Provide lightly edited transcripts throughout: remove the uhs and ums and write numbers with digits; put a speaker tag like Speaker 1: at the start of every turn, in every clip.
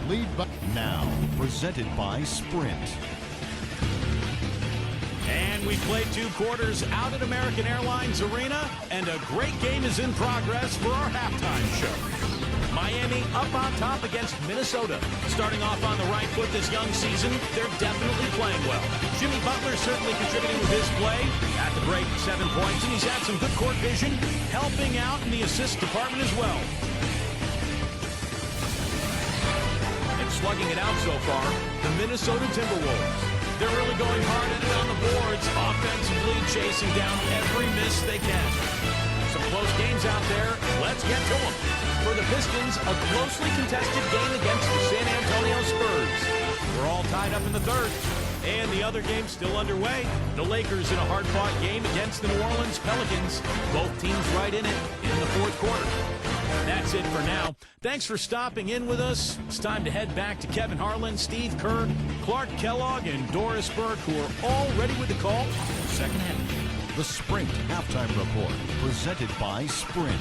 Speaker 1: Lead by now, presented by Sprint.
Speaker 2: And we played 2 quarters out at American Airlines Arena, and a great game is in progress for our halftime show. Miami up on top against Minnesota. Starting off on the right foot this young season, they're definitely playing well. Jimmy Butler certainly contributing with his play. At the break, 7 points, and he's had some good court vision, helping out in the assist department as well. And slugging it out so far, the Minnesota Timberwolves. They're really going hard at it on the boards, offensively chasing down every miss they can. Some close games out there. Let's get to them. For the Pistons, a closely contested game against the San Antonio Spurs. We're all tied up in the third. And the other game still underway. The Lakers in a hard-fought game against the New Orleans Pelicans. Both teams right in it in the fourth quarter. That's it for now. Thanks for stopping in with us. It's time to head back to Kevin Harlan, Steve Kerr, Clark Kellogg, and Doris Burke, who are all ready with the call for the second half.
Speaker 1: The Sprint Halftime Report, presented by Sprint.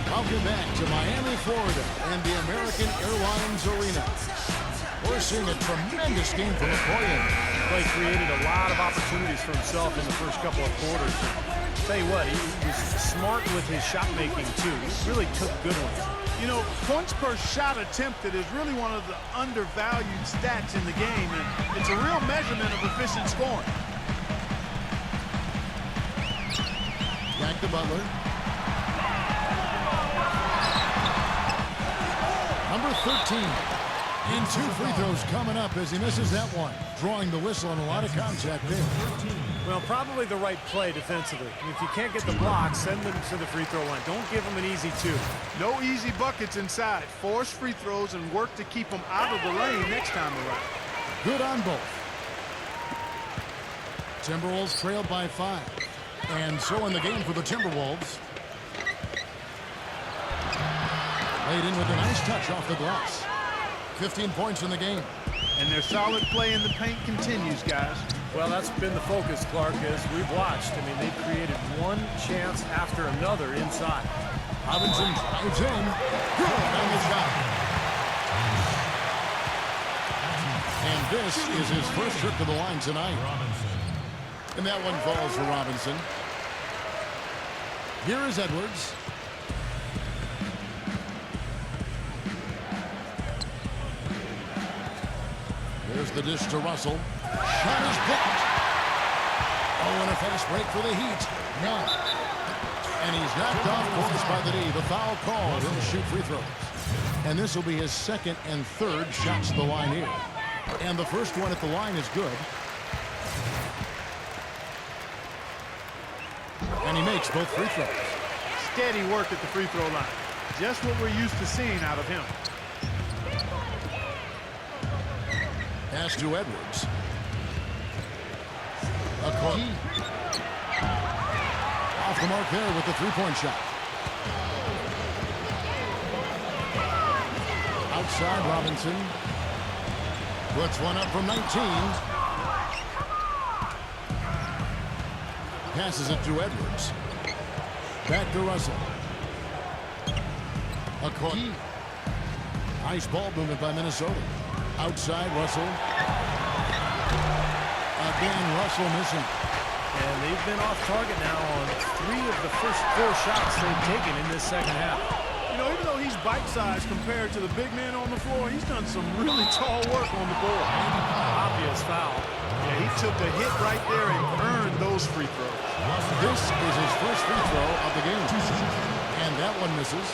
Speaker 1: Welcome back to Miami, Florida, and the American Airlines Arena. We're seeing a tremendous game from Okoye.
Speaker 3: Clay created a lot of opportunities for himself in the first couple of quarters. Tell you what, he was smart with his shot making too. He really took good ones.
Speaker 4: You know, points per shot attempted is really one of the undervalued stats in the game, and it's a real measurement of efficient scoring.
Speaker 1: Back to Butler. Number 13. And 2 free throws coming up as he misses that one. Drawing the whistle and a lot of contact there.
Speaker 3: Well, probably the right play defensively. If you can't get the block, send them to the free throw line. Don't give them an easy 2.
Speaker 4: No easy buckets inside. Force free throws and work to keep them out of the lane next time around.
Speaker 1: Good on both. Timberwolves trailed by 5. And so in the game for the Timberwolves. Laid in with a nice touch off the glass. 15 points in the game.
Speaker 4: And their solid play in the paint continues, guys.
Speaker 3: Well, that's been the focus, Clark, as we've watched. I mean, they've created one chance after another inside.
Speaker 1: Robinson drives in. Good on the shot. And this is his first trip to the line tonight. And that one falls for Robinson. Here is Edwards. There's the dish to Russell. Shot is blocked. Oh, and a fast break for the Heat. None. And he's knocked off course by the D. The foul called. He'll shoot free throws. And this will be his second and third shots to the line here. And the first one at the line is good. And he makes both free throws.
Speaker 4: Steady work at the free throw line. Just what we're used to seeing out of him.
Speaker 1: Pass to Edwards. Okoye. Off the mark there with the three-point shot. Outside Robinson. Puts one up from 19. Passes it to Edwards. Back to Russell. Okoye. Nice ball movement by Minnesota. Outside Russell. Again, Russell missing.
Speaker 3: And they've been off target now on 3 of the first 4 shots they've taken in this second half.
Speaker 4: You know, even though he's bite-sized compared to the big man on the floor, he's done some really tall work on the board.
Speaker 3: Obvious foul.
Speaker 4: Yeah, he took a hit right there and earned those free throws.
Speaker 1: This is his first free throw of the game. And that one misses.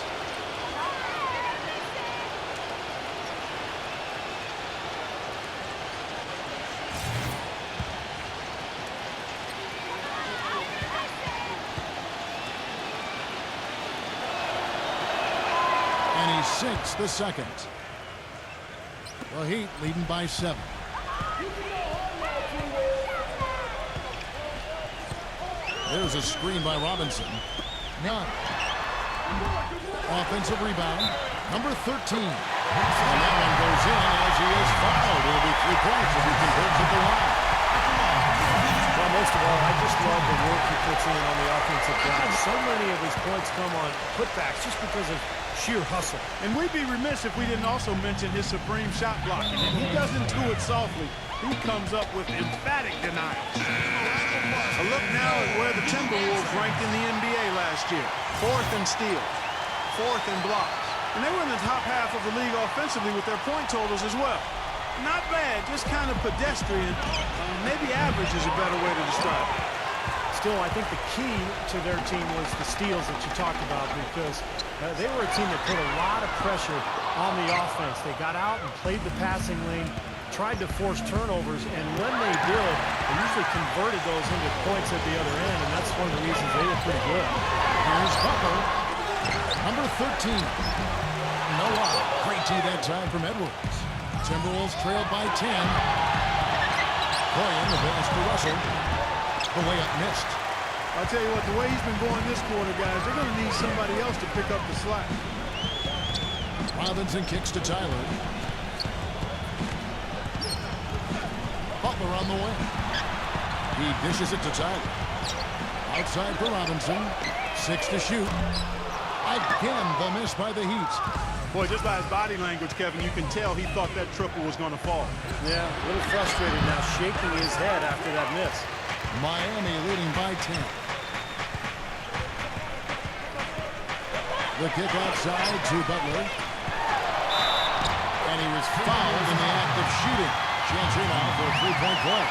Speaker 1: Sinks the second. The Heat leading by 7. There's a screen by Robinson. None. Offensive rebound. Number 13. And that one goes in as he is fouled. It'll be 3 points if he converts at the line.
Speaker 3: Well, most of all, I just love the work he puts in on the offensive glass. So many of his points come on putbacks just because of sheer hustle.
Speaker 4: And we'd be remiss if we didn't also mention his supreme shot blocking. And he doesn't do it softly. He comes up with emphatic denials. A look now at where the Timberwolves ranked in the NBA last year. 4th in steals, 4th in blocks. And they were in the top half of the league offensively with their point totals as well. Not bad, just kind of pedestrian. Maybe average is a better way to describe it.
Speaker 3: Still, I think the key to their team was the steals that you talked about, because they were a team that put a lot of pressure on the offense. They got out and played the passing lane, tried to force turnovers, and when they did, they usually converted those into points at the other end, and that's one of the reasons they were pretty good.
Speaker 1: Here's Butler, number 13. Noah, great tee that time from Edwards. Timberwolves trailed by 10. Boyan, the pass to Russell. The way up missed.
Speaker 4: I'll tell you what, the way he's been going this quarter, guys, they're going to need somebody else to pick up the slack.
Speaker 1: Robinson kicks to Tyler. Butler on the way. He dishes it to Tyler. Outside for Robinson. 6 to shoot. Again, the miss by the Heat.
Speaker 4: Boy, just by his body language, Kevin, you can tell he thought that triple was going to fall.
Speaker 3: Yeah, a little frustrated now, shaking his head after that miss.
Speaker 1: Miami leading by 10. The kick outside to Butler. And he was fouled in the act of shooting. Chance here now for a 3-point play.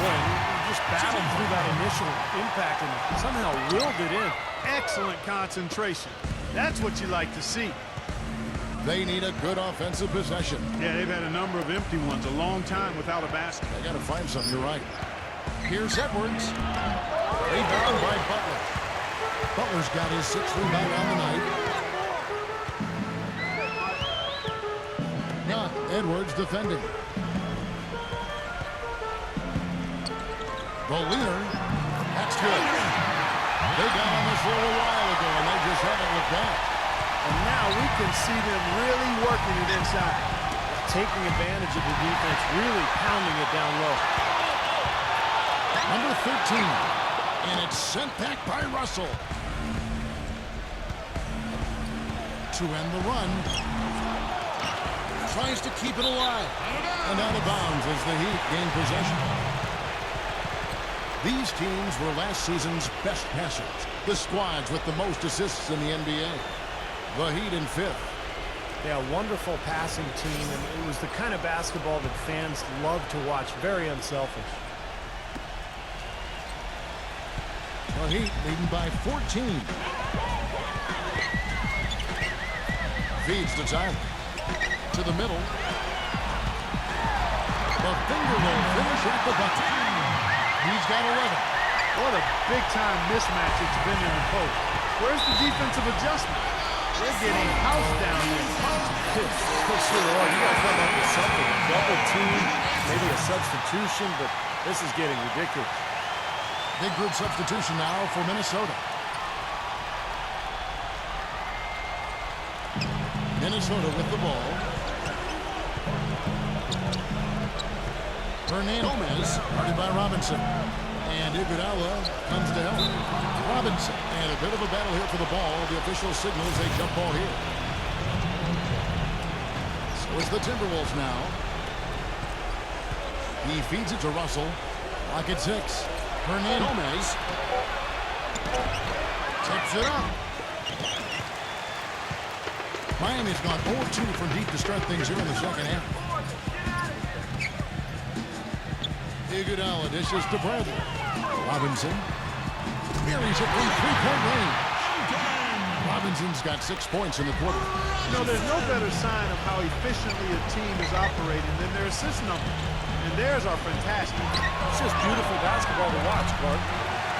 Speaker 3: Boy, he just battled through that initial impact and somehow willed it in.
Speaker 4: Excellent concentration. That's what you like to see.
Speaker 1: They need a good offensive possession.
Speaker 4: Yeah, they've had a number of empty ones, a long time without a basket.
Speaker 1: They got to find something, you're right. Here's Edwards. Rebound by Butler. Butler's got his 6th rebound on the night. Not Edwards defending. The leader. That's good. They got on this a little while ago, and they just haven't looked back.
Speaker 4: And now we can see them really working it inside.
Speaker 3: Taking advantage of the defense, really pounding it down low.
Speaker 1: Number 13. And it's sent back by Russell. To end the run. Tries to keep it alive. And out of bounds as the Heat gain possession. These teams were last season's best passers. The squads with the most assists in the NBA. The Heat in 5th.
Speaker 3: Yeah, wonderful passing team, and it was the kind of basketball that fans love to watch. Very unselfish.
Speaker 1: The Heat leading by 14. Feeds to Tyler. To the middle. The finger roll finish at the bucket. He's got 11.
Speaker 4: What a big-time mismatch it's been in the post. Where's the defensive adjustment? They're getting house down here.
Speaker 3: Coach Silver, you got to come up with something. A double team, maybe a substitution, but this is getting ridiculous.
Speaker 1: Big group substitution now for Minnesota. Minnesota with the ball. Gomez, guarded by Robinson. And Iguodala comes to help. Robinson, and a bit of a battle here for the ball. The official signals a jump ball here. So it's the Timberwolves now. He feeds it to Russell. Lock at 6. Gomez tips it up. Miami's gone 0-2 from deep to start things here in the second half. Iguodala dishes to Bradley. Robinson buries it from 3-point range. Robinson's got 6 points in the quarter.
Speaker 4: You know, there's no better sign of how efficiently a team is operating than their assist numbers. And theirs are fantastic.
Speaker 3: It's just beautiful basketball to watch, Clark.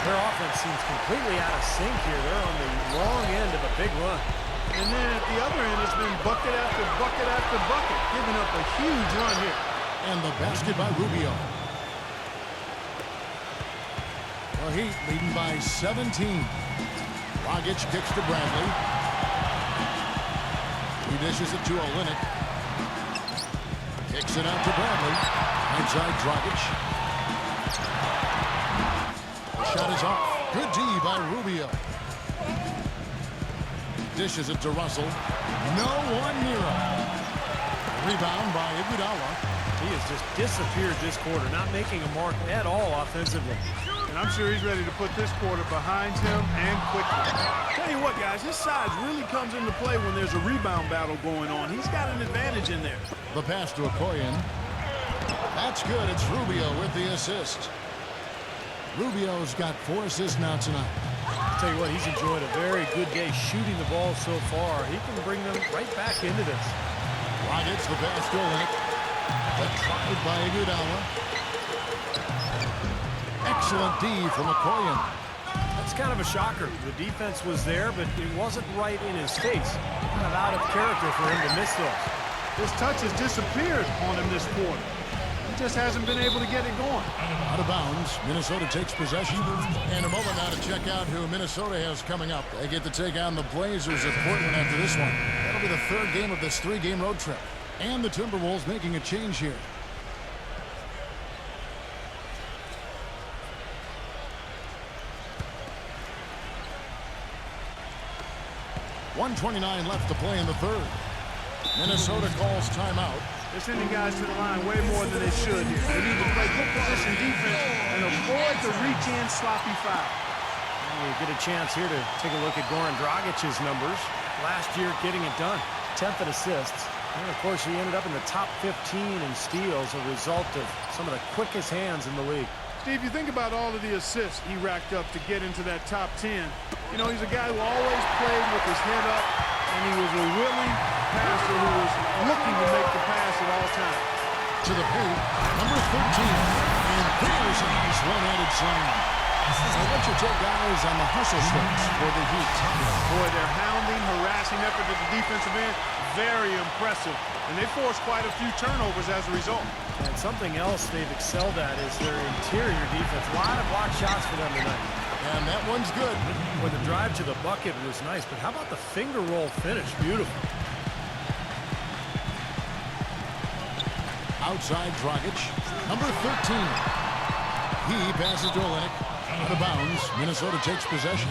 Speaker 3: Their offense seems completely out of sync here. They're on the wrong end of a big run.
Speaker 4: And then at the other end, it's been bucket after bucket after bucket, giving up a huge run here.
Speaker 1: And the basket by Rubio. The Heat leading by 17. Dragic kicks to Bradley. He dishes it to Olynyk. Kicks it out to Bradley. Inside Dragic. shot is off. Good D by Rubio. Dishes it to Russell. No one near him. Rebound by Iguodala.
Speaker 3: He has just disappeared this quarter, not making a mark at all offensively.
Speaker 4: And I'm sure he's ready to put this quarter behind him and quickly. Tell you what, guys, his size really comes into play when there's a rebound battle going on. He's got an advantage in there.
Speaker 1: The pass to Okoye. That's good. It's Rubio with the assist. Rubio's got 4 assists now tonight.
Speaker 3: I'll tell you what, he's enjoyed a very good day shooting the ball so far. He can bring them right back into this.
Speaker 1: Rockets the pass to Olynyk. The drive by Iguodala. Excellent D from Okoye.
Speaker 3: That's kind of a shocker. The defense was there, but it wasn't right in his face. Kind of out of character for him to miss those.
Speaker 4: His touch has disappeared on him this quarter. He just hasn't been able to get it going.
Speaker 1: Out of bounds. Minnesota takes possession. And a moment now to check out who Minnesota has coming up. They get to take on the Blazers at Portland after this one. That'll be the 3rd game of this 3-game road trip. And the Timberwolves making a change here. .129 left to play in the 3rd. Minnesota calls timeout.
Speaker 4: They're sending guys to the line way more than they should here. They need to play good position defense and avoid the reach-in sloppy foul.
Speaker 3: You get a chance here to take a look at Goran Dragic's numbers. Last year getting it done. 10th in assists. And of course he ended up in the top 15 in steals, a result of some of the quickest hands in the league.
Speaker 4: Steve, you think about all of the assists he racked up to get into that top 10. You know, he's a guy who always played with his head up, and he was a willing passer who was looking to make the pass at all times.
Speaker 1: To the paint, number 13. And there's a nice one-handed slam. So what's your take, guys, on the hustle sticks for the Heat?
Speaker 4: Boy, their hounding, harassing effort at the defensive end, very impressive. And they forced quite a few turnovers as a result.
Speaker 3: And something else they've excelled at is their interior defense. A lot of block shots for them tonight.
Speaker 1: And that one's good.
Speaker 3: Well, the drive to the bucket was nice, but how about the finger roll finish? Beautiful.
Speaker 1: Outside Dragic, number 13. He passes to Olynyk. Out of bounds. Minnesota takes possession.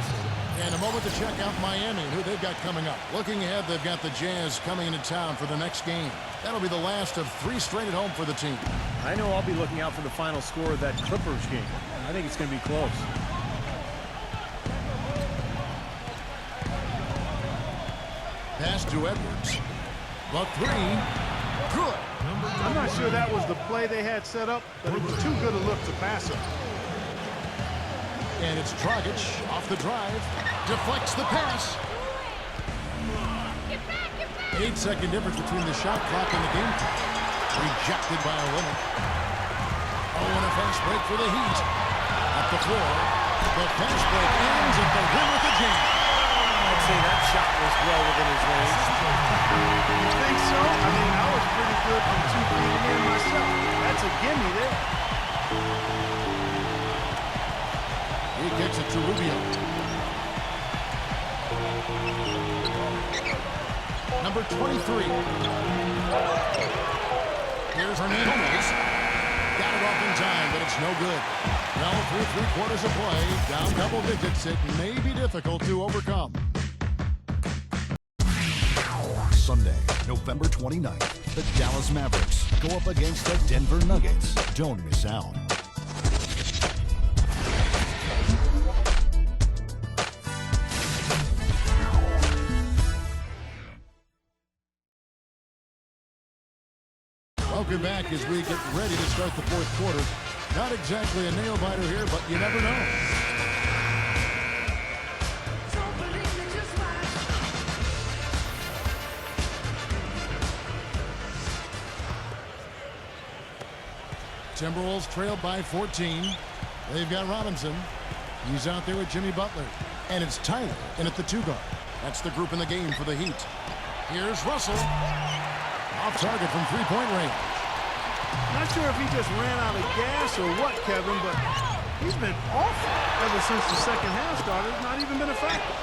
Speaker 1: And a moment to check out Miami, who they've got coming up. Looking ahead, they've got the Jazz coming into town for the next game. That'll be the last of 3 straight at home for the team.
Speaker 3: I know I'll be looking out for the final score of that Clippers game. I think it's going to be close.
Speaker 1: Pass to Edwards. The 3. Good.
Speaker 4: I'm not sure that was the play they had set up, but it was too good a look to pass up.
Speaker 1: And it's Dragic off the drive. Deflects the pass. 8-second difference between the shot clock and the game clock. Rejected by Olynyk. Oh, and a fast break for the Heat. Up the floor. The fast break ends at the rim with the jam.
Speaker 3: I'd say that shot was well within his range.
Speaker 4: You think so? I mean, I was pretty good from 2 feet in myself. That's a gimme there.
Speaker 1: He kicks it to Rubio. Number 23. Here's Hernandez. Got it off in time, but it's no good. Well, through 3/4 of play, down double digits, it may be difficult to overcome.
Speaker 5: Sunday, November 29th, the Dallas Mavericks go up against the Denver Nuggets. Don't miss out.
Speaker 1: Welcome back as we get ready to start the 4th quarter. Not exactly a nail-biter here, but you never know. Timberwolves trailed by 14. They've got Robinson. He's out there with Jimmy Butler. And it's Tyler in at the 2 guard. That's the group in the game for the Heat. Here's Russell. Off target from 3-point range.
Speaker 4: Not sure if he just ran out of gas or what, Kevin, but he's been awful ever since the second half started. Not even been a factor.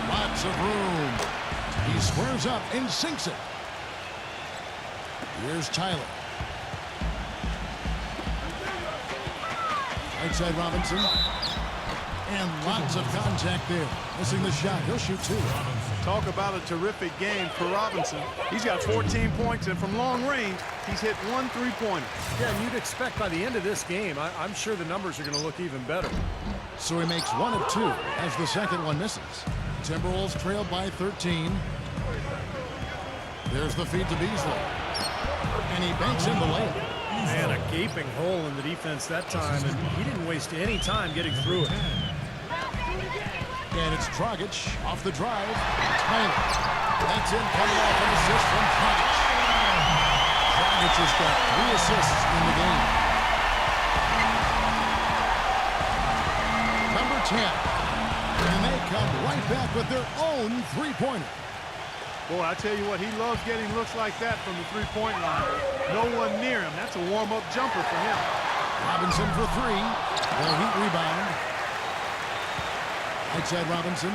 Speaker 1: Lots of room. He squares up and sinks it. Here's Tyler. Right side Robinson. And lots of contact there. Missing the shot. He'll shoot 2.
Speaker 4: Talk about a terrific game for Robinson. He's got 14 points, and from long range, he's hit 1 3-pointer.
Speaker 3: Yeah, and you'd expect by the end of this game, I'm sure the numbers are going to look even better.
Speaker 1: So he makes 1 of 2 as the second one misses. Timberwolves trailed by 13. There's the feed to Beasley. And he banks in the layup.
Speaker 3: Man, a gaping hole in the defense that time, and he didn't waste any time getting through it.
Speaker 1: And it's Dragic off the drive. Tyler. That's in, coming off an assist from Dragic. Dragic has got 3 assists in the game. Number 10. And they come right back with their own 3-pointer.
Speaker 4: Boy, I tell you what, he loves getting looks like that from the 3-point line. No one near him. That's a warm-up jumper for him.
Speaker 1: Robinson for 3. The Heat rebound. Right side Robinson.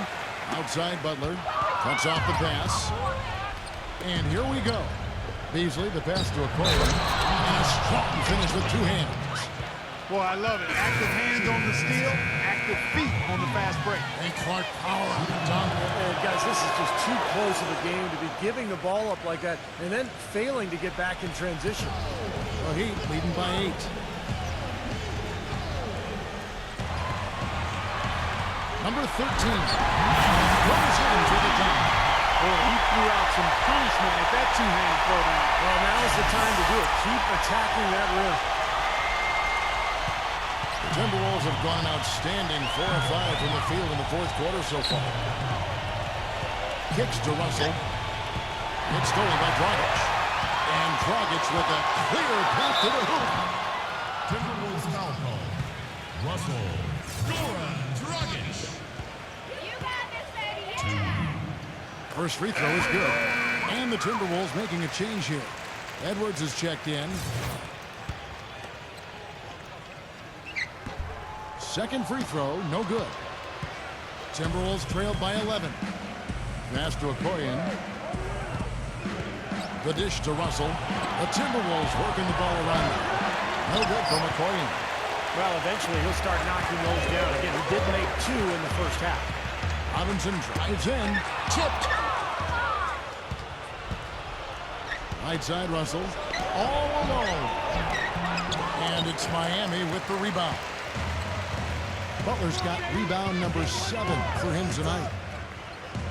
Speaker 1: Outside Butler. Cuts off the pass. And here we go. Beasley, the pass to Okoye. And a strong finish with 2 hands.
Speaker 4: Boy, I love it. Active hands on the steal, active feet on the fast break.
Speaker 1: And Clark power on the dunk.
Speaker 3: And guys, this is just too close of a game to be giving the ball up like that and then failing to get back in transition.
Speaker 1: The Heat leading by 8. Number 13. Goes in for the dunk.
Speaker 4: Boy, he threw out some punishment with that 2-hand throwdown.
Speaker 3: Well, now's the time to do it. Keep attacking that rim.
Speaker 1: The Timberwolves have gone an outstanding 4 of 5 from the field in the 4th quarter so far. Kicks to Russell. It's stolen by Dragic. And Dragic with a clear path to the hoop.
Speaker 5: Timberwolves foul call. Russell. Goran Dragic.
Speaker 1: First free throw is good. And the Timberwolves making a change here. Edwards is checked in. Second free throw, no good. Timberwolves trailed by 11. Pass to Okoye. The dish to Russell. The Timberwolves working the ball around them. No good from Okoye.
Speaker 3: Well, eventually he'll start knocking those down. Again, he did make 2 in the first half.
Speaker 1: Robinson drives in. Tipped. Right side Russell. All alone. And it's Miami with the rebound. Butler's got rebound number 7 for him tonight.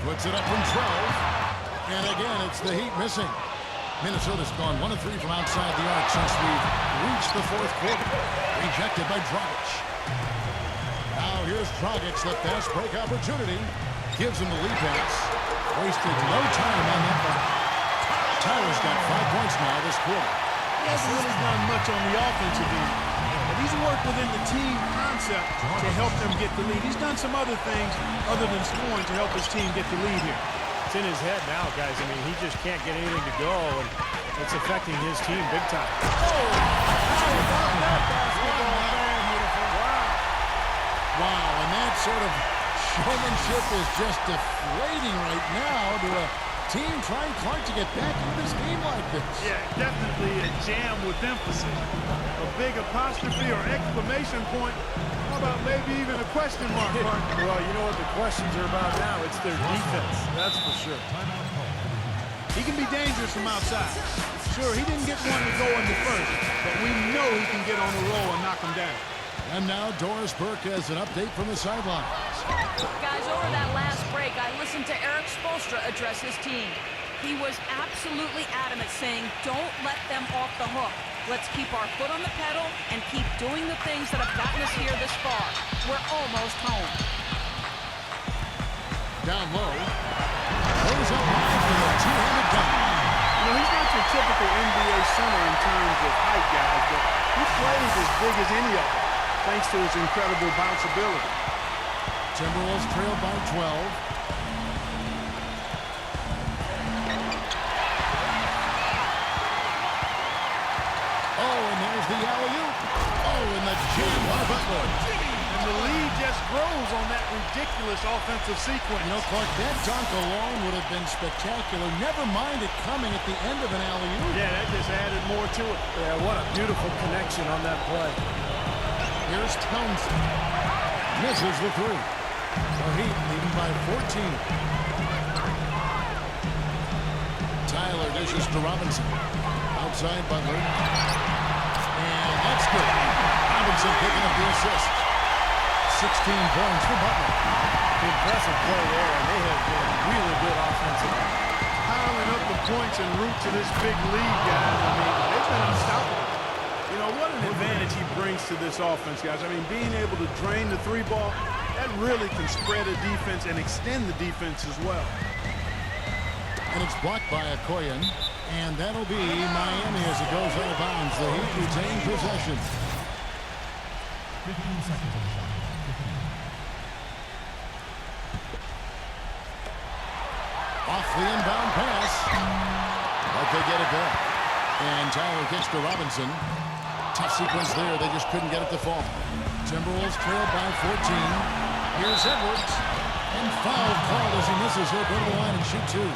Speaker 1: Puts it up from 12. And again, it's the Heat missing. Minnesota's gone 1 of 3 from outside the arc since we've reached the 4th quarter. Rejected by Dragic. Now here's Dragic, the fast break opportunity. Gives him the lead pass. Wasted no time on that one. Tyler's got 5 points now this quarter.
Speaker 4: He hasn't really done much on the offensive end, but he's worked within the team concept to help them get the lead. He's done some other things other than scoring to help his team get the lead here.
Speaker 3: It's in his head now, guys. I mean, he just can't get anything to go, and it's affecting his team big time.
Speaker 1: Wow, and that sort of showmanship is just deflating right now to a team trying Clark to get back into this game like this.
Speaker 4: Yeah, definitely a jam with emphasis. A big apostrophe or exclamation point. How about maybe even a question mark, Mark?
Speaker 3: Well, you know what the questions are about now? It's their defense, that's for sure.
Speaker 4: He can be dangerous from outside. Sure, he didn't get one to go in the first, but we know he can get on the roll and knock him down.
Speaker 1: And now Doris Burke has an update from the sidelines.
Speaker 6: Guys, over that last break, I listened to Eric Spoelstra address his team. He was absolutely adamant, saying, don't let them off the hook. Let's keep our foot on the pedal and keep doing the things that have gotten us here this far. We're almost home.
Speaker 1: Down low. Goes up high for a two-handed dunk.
Speaker 4: You know, he's not your typical NBA center in terms of height, guys, but he plays as big as any of them, thanks to his incredible bounceability.
Speaker 1: Timberwolves trail by 12. Oh, and there's the alley-oop. Oh, and the jam by Butler. And
Speaker 4: and the lead just grows on that ridiculous offensive sequence.
Speaker 1: You know, Clark, that dunk alone would have been spectacular. Never mind it coming at the end of an alley-oop.
Speaker 4: Yeah, that just added more to it.
Speaker 3: Yeah, what a beautiful connection on that play.
Speaker 1: Here's Townsend. Misses the three. The Heat leading by 14. Tyler dishes to Robinson. Outside Butler. And that's good. Robinson picking up the assist. 16 points for Butler.
Speaker 3: Impressive play there, and they have been really good offensively.
Speaker 4: Piling up the points en route to this big lead, guys. I mean, they've been unstoppable. You know, what an advantage he brings to this offense, guys. I mean, being able to drain the three ball, that really can spread a defense and extend the defense as well.
Speaker 1: And it's blocked by Okoye. And that'll be Miami as it goes out of bounds. The Heat retain possession.
Speaker 5: 15 seconds on the shot.
Speaker 1: Off the inbound pass. But they get it back. And Tyler gets to Robinson. Tough sequence there. They just couldn't get it to fall. Timberwolves trailed by 14. Here's Edwards. And foul called as he misses. He'll go to the line and shoot two.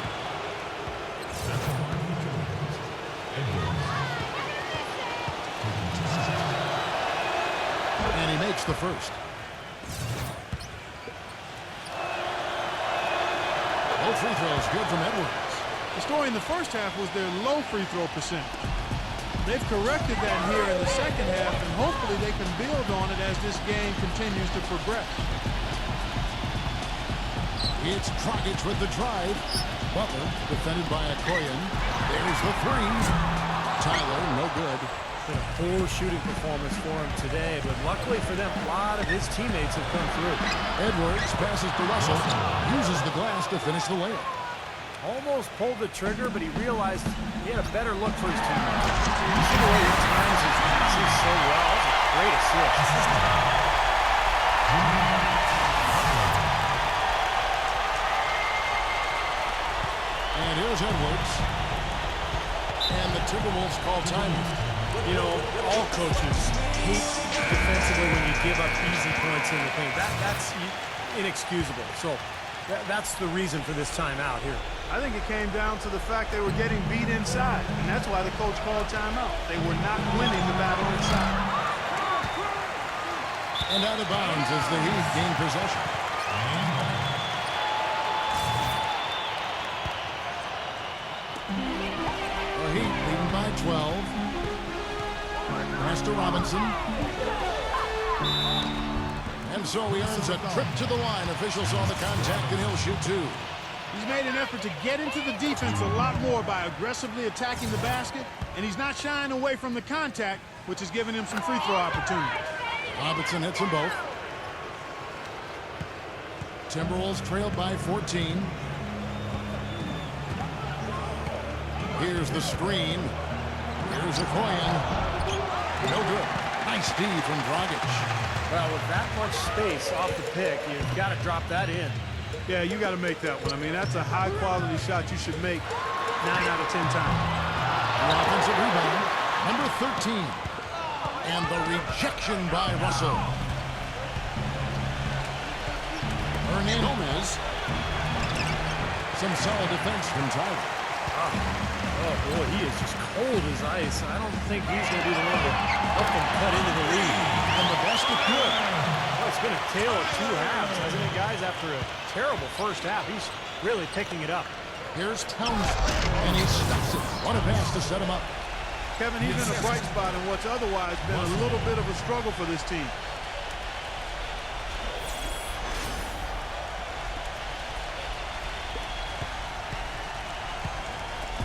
Speaker 1: And he makes the first. Both free throws good from Edwards.
Speaker 4: The story in the first half was their low free throw percentage. They've corrected that here in the second half, and hopefully they can build on it as this game continues to progress.
Speaker 1: It's Dragic with the drive. Butler defended by Okoye. There's the three. Tyler, no good.
Speaker 3: Been a poor shooting performance for him today, but luckily for them, a lot of his teammates have come through.
Speaker 1: Edwards passes to Russell. Uses the glass to finish the layup.
Speaker 3: Almost pulled the trigger, but he realized he had a better look for his teammates. You see the way he times his passes so well. That's a great assist.
Speaker 1: And here's Edwards. And the Timberwolves call timeout.
Speaker 3: You know, all coaches hate defensively when you give up easy points in the paint. That's inexcusable. So that's the reason for this timeout here.
Speaker 4: I think it came down to the fact they were getting beat inside, and that's why the coach called timeout. They were not winning the battle inside.
Speaker 1: And out of bounds as the Heat gain possession. The Heat leading by 12. Pass to Robinson. And so he earns a trip to the line. Officials saw the contact, and he'll shoot two.
Speaker 4: He's made an effort to get into the defense a lot more by aggressively attacking the basket, and he's not shying away from the contact, which has given him some free throw opportunities.
Speaker 1: Robinson hits them both. Timberwolves trailed by 14. Here's the screen. Here's Okoye. No good. Nice D from Dragic.
Speaker 3: Well, with that much space off the pick, you've got to drop that in.
Speaker 4: Yeah, you got to make that one. I mean, that's a high-quality shot you should make 9 out of 10 times.
Speaker 1: The offensive rebound, number 13. And the rejection by Russell. Hernandez. Some solid defense from Tyler.
Speaker 3: Oh, boy, he is just cold as ice. I don't think he's going to be the one to help them cut into the lead.
Speaker 1: And the basket good.
Speaker 3: Well, it's been a tale of two halves, hasn't it, guys? After a terrible first half, he's really picking it up.
Speaker 1: Here's Townsend, and he stuffs it. What a pass to set him up.
Speaker 4: Kevin, he's in a bright spot in what's otherwise been a little bit of a struggle for this team.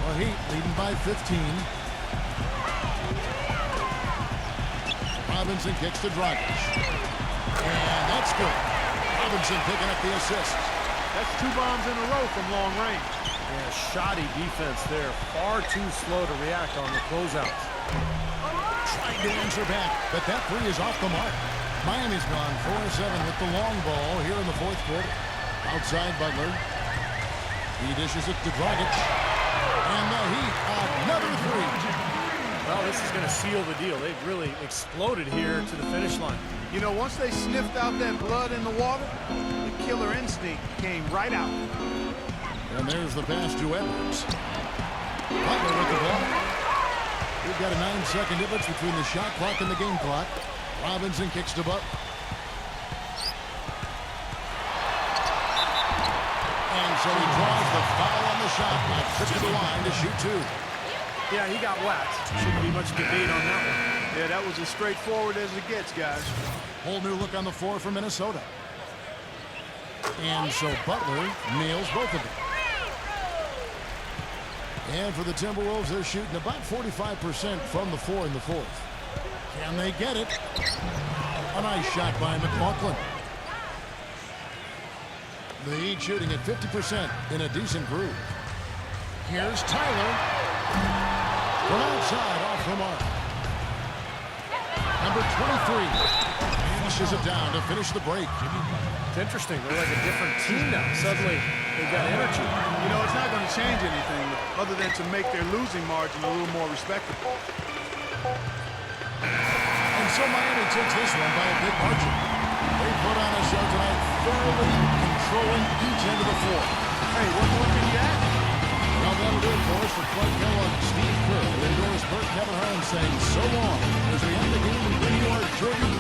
Speaker 1: The Heat leading by 15. Robinson kicks to Dragic. And that's good. Robinson picking up the assist.
Speaker 4: That's 2 bombs in a row from long range.
Speaker 3: Yeah, shoddy defense there. Far too slow to react on the closeouts.
Speaker 1: Tried to answer back, but that three is off the mark. Miami's gone 4-7 with the long ball here in the fourth quarter. Outside Butler. He dishes it to Dragic. And the Heat, another three.
Speaker 3: Well, this is going to seal the deal. They've really exploded here to the finish line.
Speaker 4: You know, once they sniffed out that blood in the water, the killer instinct came right out.
Speaker 1: And there's the pass to Edwards. Butler with the ball. We've got a 9-second difference between the shot clock and the game clock. Robinson kicks to Butler. And so he draws the foul on the shot clock. Trip to the line to shoot two.
Speaker 3: Yeah, he got whacked. Shouldn't be much debate on that one.
Speaker 4: Yeah, that was as straightforward as it gets, guys.
Speaker 1: Whole new look on the floor for Minnesota. And so Butler nails both of them. And for the Timberwolves, they're shooting about 45% from the floor in the fourth. Can they get it? A nice shot by McLaughlin. The Heat shooting at 50% in a decent groove. Here's Tyler. From outside, off the mark. Number 23. Flushes it down to finish the break.
Speaker 3: It's interesting. They're like a different team now. Suddenly, they've got energy.
Speaker 4: You know, it's not going to change anything other than to make their losing margin a little more respectable.
Speaker 1: And so Miami takes this one by a big margin. They put on a show tonight, thoroughly controlling each end of the floor.
Speaker 4: Hey, what more can you add?
Speaker 1: Well, that'll do it for us. For Clark Kellogg, Steve Kerr, and Doris Burke, Kevin Harlan saying so long as we end the game and bring you our Jordan